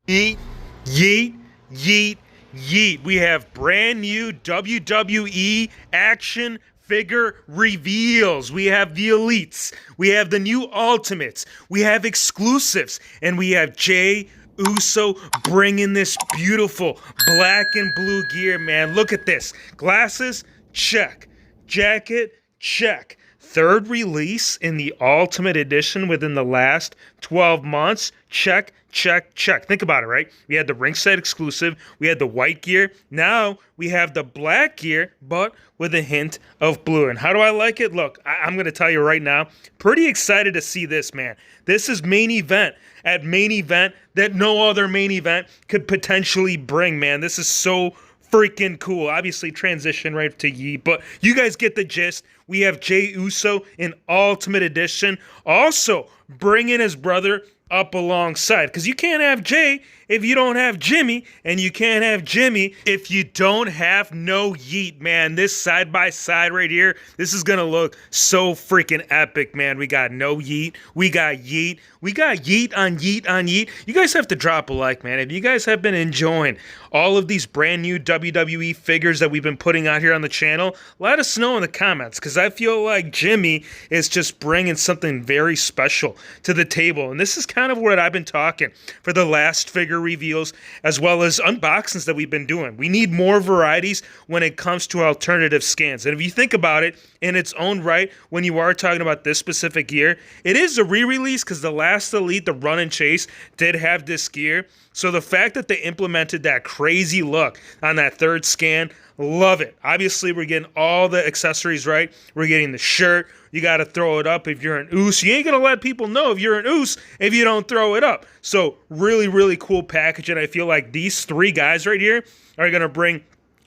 Yeet, yeet, yeet, yeet. We have brand new WWE action figure reveals. We have the elites. We have the new ultimates. We have exclusives. And we have Jay Uso bringing this beautiful black and blue gear, man. Look at this. Glasses, check. Jacket, check. Third release in the Ultimate Edition within the last 12 months. Check, check, check. Think about it, right? We had the ringside exclusive. We had the white gear. Now we have the black gear, but with a hint of blue. And how do I like it? Look, I'm going to tell you right now, pretty excited to see this, man. This is main event at main event that no other main event could potentially bring, man. This is so freaking cool. Obviously, transition right to Yeet, but you guys get the gist. We have Jay Uso in Ultimate Edition, also bringing his brother up alongside, because you can't have Jay if you don't have Jimmy, and you can't have Jimmy if you don't have no Yeet, man. This side by side right here, this is gonna look so freaking epic, man. We got no Yeet, we got Yeet, we got Yeet on Yeet on Yeet. You guys have to drop a like, man. If you guys have been enjoying all of these brand new WWE figures that we've been putting out here on the channel, let us know in the comments, because I feel like Jimmy is just bringing something very special to the table. And this is kind of what I've been talking for the last figure reveals, as well as unboxings that we've been doing. We need more varieties when it comes to alternative scans. And if you think about it in its own right, when you are talking about this specific gear, it is a re-release because the last Elite, the Run and Chase, did have this gear. So the fact that they implemented that crazy look on that third scan, love it. Obviously, we're getting all the accessories right. We're getting the shirt. You got to throw it up if you're an Oos. You ain't going to let people know if you're an Oos if you don't throw it up. So really, really cool package. And I feel like these three guys right here are going to bring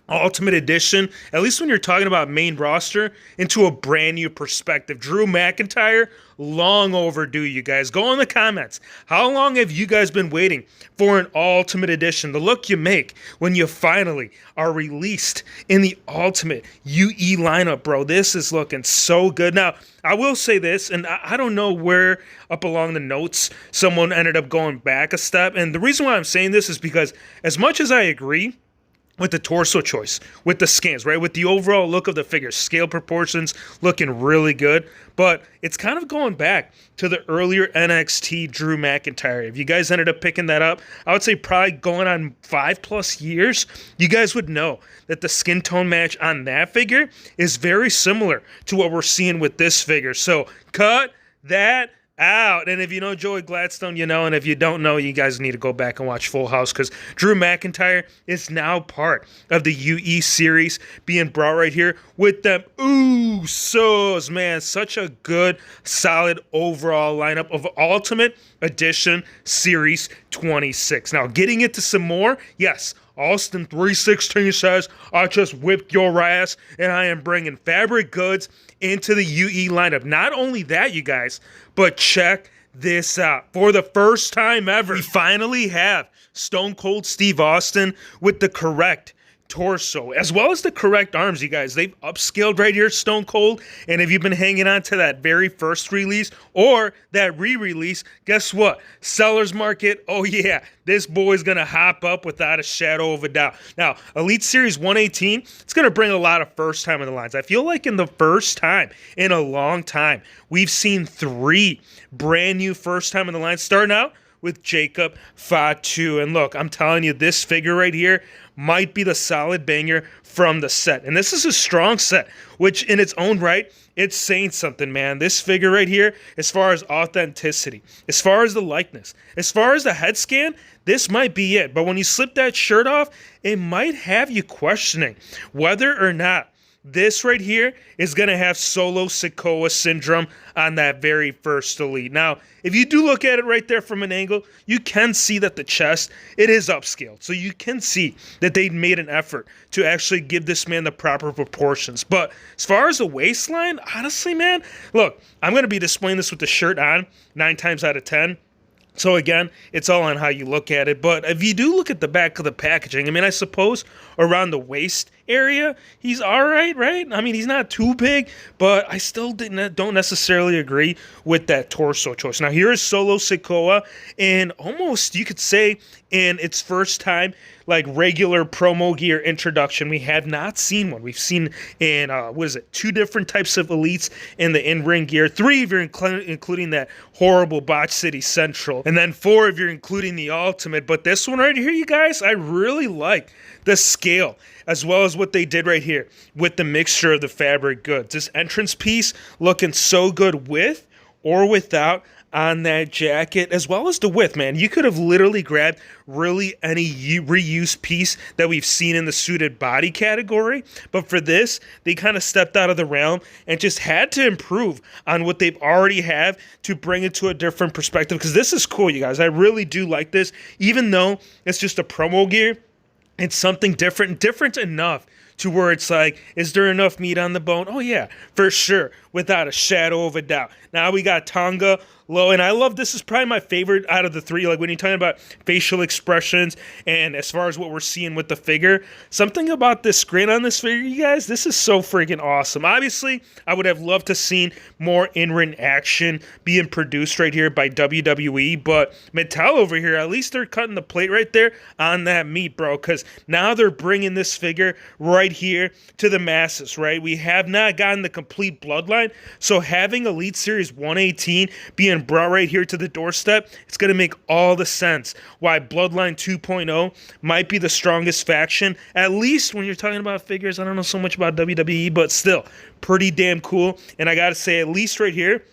Ultimate Edition, at least when you're talking about main roster, into a brand new perspective. Drew McIntyre, long overdue, you guys. Go in the comments. How long have you guys been waiting for an Ultimate Edition? The look you make when you finally are released in the Ultimate UE lineup, bro. This is looking so good. Now, I will say this, and I don't know where up along the notes someone ended up going back a step. And the reason why I'm saying this is because as much as I agree with the torso choice, with the scans, right? With the overall look of the figure, scale proportions looking really good. But it's kind of going back to the earlier NXT Drew McIntyre. If you guys ended up picking that up, I would say probably going on 5+ years, you guys would know that the skin tone match on that figure is very similar to what we're seeing with this figure. So cut that out. And if you know Joey Gladstone, you know, and if you don't know, you guys need to go back and watch Full House, because Drew McIntyre is now part of the UE series being brought right here with them Usos, man. Such a good, solid overall lineup of Ultimate Edition Series 26. Now, getting into some more, yes, Austin 316 says, I just whipped your ass, and I am bringing fabric goods into the UE lineup. Not only that, you guys, but check this out. For the first time ever, we finally have Stone Cold Steve Austin with the correct torso, as well as the correct arms, you guys. They've upscaled right here, Stone Cold. And if you've been hanging on to that very first release or that re-release, guess what? Seller's market, oh yeah, this boy's gonna hop up without a shadow of a doubt. Now, Elite Series 118, it's gonna bring a lot of first time in the lines. I feel like in the first time in a long time, we've seen 3 brand new first time in the lines, starting out with Jacob Fatu. And look, I'm telling you, this figure right here might be the solid banger from the set. And this is a strong set, which in its own right, it's saying something, man. This figure right here, as far as authenticity, as far as the likeness, as far as the head scan, this might be it. But when you slip that shirt off, it might have you questioning whether or not this right here is going to have Solo Sikoa syndrome on that very first Elite. Now, if you do look at it right there from an angle, you can see that the chest, it is upscaled. So you can see that they made an effort to actually give this man the proper proportions. But as far as the waistline, honestly, man, look, I'm going to be displaying this with the shirt on 9 times out of 10. So again, it's all on how you look at it. But if you do look at the back of the packaging, I mean, I suppose around the waist area, he's all right, right? I mean, he's not too big, but I still don't necessarily agree with that torso choice. Now, here is Solo Sikoa, and almost, you could say, in its first time, like regular promo gear introduction. We have not seen one. We've seen in, 2 different types of elites in the in-ring gear. 3 if you're including that horrible Botch City Central. And then 4 if you're including the Ultimate. But this one right here, you guys, I really like the scale, as well as what they did right here with the mixture of the fabric goods. This entrance piece looking so good with or without on that jacket, as well as the width, man. You could have literally grabbed really any reuse piece that we've seen in the suited body category, but for this, they kind of stepped out of the realm and just had to improve on what they've already have to bring it to a different perspective, because this is cool, you guys. I really do like this, even though it's just a promo gear. It's something different enough to where it's like, is there enough meat on the bone? Oh yeah, for sure, without a shadow of a doubt. Now we got Tonga low, and I love, this is probably my favorite out of the 3. Like when you're talking about facial expressions and as far as what we're seeing with the figure, something about this grin on this figure, you guys, this is so freaking awesome. Obviously, I would have loved to seen more in-ring action being produced right here by WWE, but Mattel over here, at least they're cutting the plate right there on that meat, bro, because now they're bringing this figure right here to the masses, right? We have not gotten the complete bloodline, so having Elite Series 118 being brought right here to the doorstep, it's going to make all the sense why Bloodline 2.0 might be the strongest faction, at least when you're talking about figures. I don't know so much about WWE, but still pretty damn cool. And I gotta say, at least right here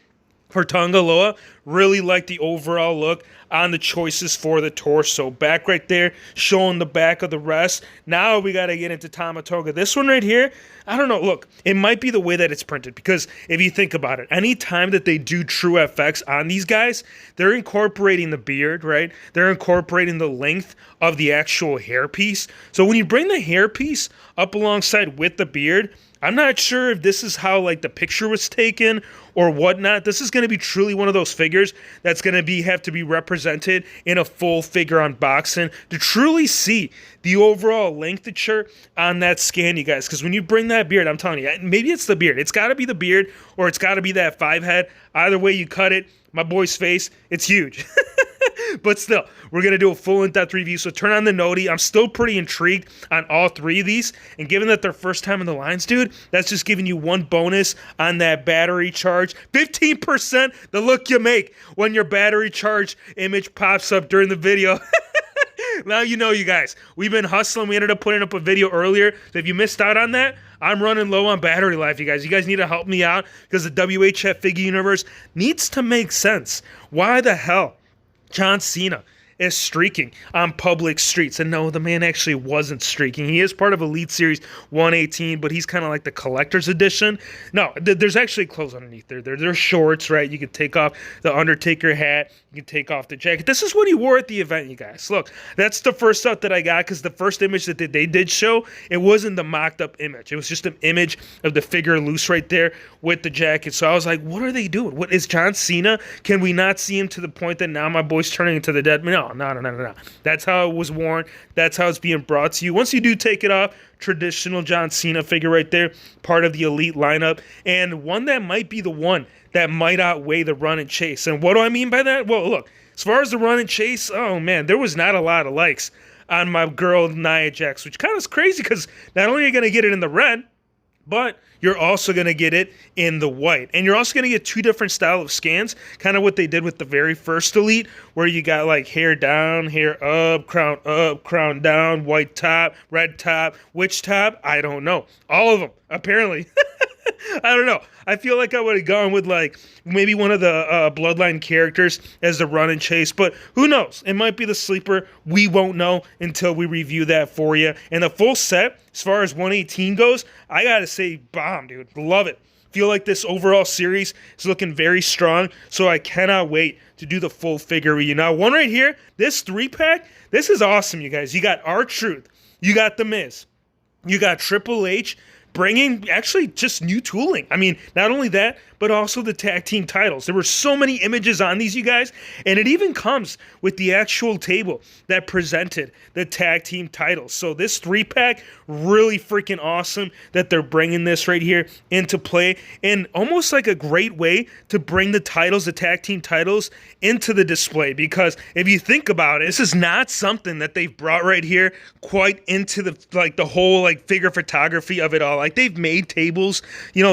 for Tonga Loa, really like the overall look on the choices for the torso. Back right there, showing the back of the rest. Now we got to get into Tama Tonga. This one right here, I don't know. Look, it might be the way that it's printed, because if you think about it, anytime that they do true FX on these guys, they're incorporating the beard, right? They're incorporating the length of the actual hairpiece. So when you bring the hairpiece up alongside with the beard, I'm not sure if this is how like the picture was taken or whatnot. This is going to be truly one of those figures that's going to have to be represented in a full figure unboxing to truly see the overall lengthature on that scan, you guys. Because when you bring that beard, I'm telling you, maybe it's the beard. It's got to be the beard, or it's got to be that 5 head. Either way you cut it, my boy's face, it's huge. But still, we're going to do a full in-depth review, so turn on the noti. I'm still pretty intrigued on all 3 of these, and given that they're first time in the lines, dude, that's just giving you 1 bonus on that battery charge. 15% the look you make when your battery charge image pops up during the video. Now you know, you guys, we've been hustling. We ended up putting up a video earlier, so if you missed out on that, I'm running low on battery life, you guys. You guys need to help me out, because the WHF figure universe needs to make sense. Why the hell John Cena is streaking on public streets? And no, the man actually wasn't streaking. He is part of Elite Series 118, but he's kind of like the collector's edition. No, there's actually clothes underneath there. They're shorts, right? You can take off the Undertaker hat. You can take off the jacket. This is what he wore at the event, you guys. Look, that's the first stuff that I got, because the first image that they did show, it wasn't the mocked up image. It was just an image of the figure loose right there with the jacket. So I was like, what are they doing? What is John Cena? Can we not see him to the point that now my boy's turning into the dead? No. That's how it was worn. That's how it's being brought to you. Once you do take it off, traditional John Cena figure right there, part of the elite lineup, and one that might be the one that might outweigh the run and chase. And what do I mean by that? Well, look, as far as the run and chase, oh man, there was not a lot of likes on my girl Nia Jax, which kind of is crazy, because not only are you going to get it in the red, but you're also going to get it in the white. And you're also going to get 2 different style of scans, kind of what they did with the very first Elite, where you got like hair down, hair up, crown down, white top, red top. Which top? I don't know. All of them, apparently. I don't know. I feel like I would have gone with like maybe one of the Bloodline characters as the run and chase, but who knows? It might be the sleeper. We won't know until we review that for you. And the full set, as far as 118 goes, I gotta say, bomb, dude. Love it. Feel like this overall series is looking very strong, so I cannot wait to do the full figure review. Now, one right here, this 3-pack, this is awesome, you guys. You got R-Truth, you got The Miz, you got Triple H, bringing actually just new tooling. I mean, not only that, but also the tag team titles. There were so many images on these, you guys, and it even comes with the actual table that presented the tag team titles. So this 3-pack, really freaking awesome that they're bringing this right here into play, and almost like a great way to bring the titles, the tag team titles, into the display. Because if you think about it, this is not something that they've brought right here quite into the whole figure photography of it all. Like, they've made tables,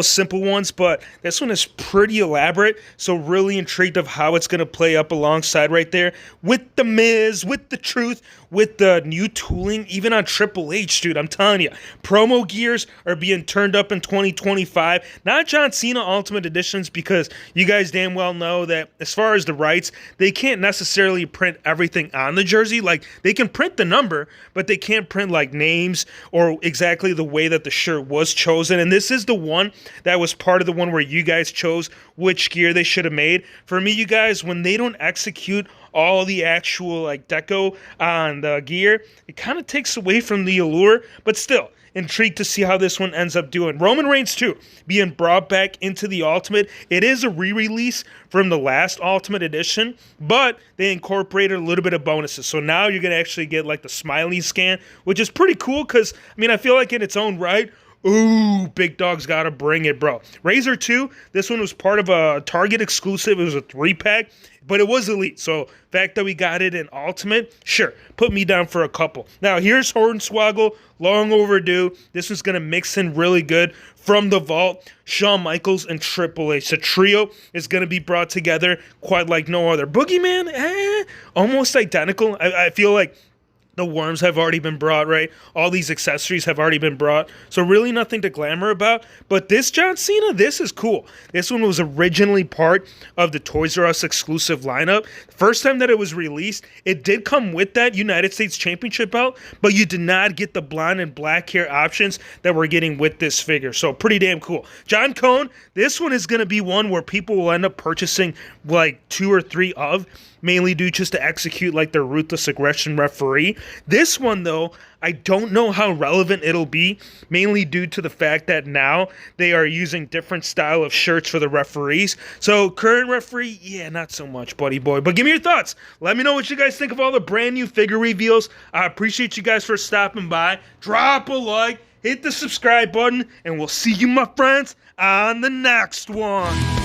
simple ones, but this one is pretty elaborate. So really intrigued of how it's going to play up alongside right there with the Miz, with the Truth, with the new tooling, even on Triple H, dude. I'm telling you, promo gears are being turned up in 2025. Not John Cena Ultimate Editions, because you guys damn well know that as far as the rights, they can't necessarily print everything on the jersey. Like, they can print the number, but they can't print names or exactly the way that the shirt was chosen. And this is the one that was part of the one where you guys chose which gear they should have made. For me, you guys, when they don't execute all the actual deco on the gear, it kind of takes away from the allure, but still intrigued to see how this one ends up doing. Roman Reigns too, being brought back into the Ultimate. It is a re-release from the last Ultimate Edition, but they incorporated a little bit of bonuses. So now you're gonna actually get the smiley scan, which is pretty cool, because I feel like in its own right, ooh, Big Dog's gotta bring it, bro. Razor 2, this one was part of a Target exclusive. It was a 3-pack, but it was elite. So fact that we got it in Ultimate, sure, put me down for a couple. Now here's Hornswoggle, long overdue. This one's gonna mix in really good from the vault. Shawn Michaels and Triple H. The trio is gonna be brought together quite like no other. Boogeyman, almost identical. I feel like the worms have already been brought, right? All these accessories have already been brought. So really nothing to glamour about. But this John Cena, this is cool. This one was originally part of the Toys R Us exclusive lineup. First time that it was released, it did come with that United States Championship belt, but you did not get the blonde and black hair options that we're getting with this figure. So pretty damn cool. John Cone, this one is going to be one where people will end up purchasing 2 or 3 of, mainly due just to execute their ruthless aggression referee. This one, though, I don't know how relevant it'll be, mainly due to the fact that now they are using different style of shirts for the referees. So current referee, yeah, not so much, buddy boy. But give me your thoughts. Let me know what you guys think of all the brand new figure reveals. I appreciate you guys for stopping by. Drop a like, hit the subscribe button, and we'll see you, my friends, on the next one.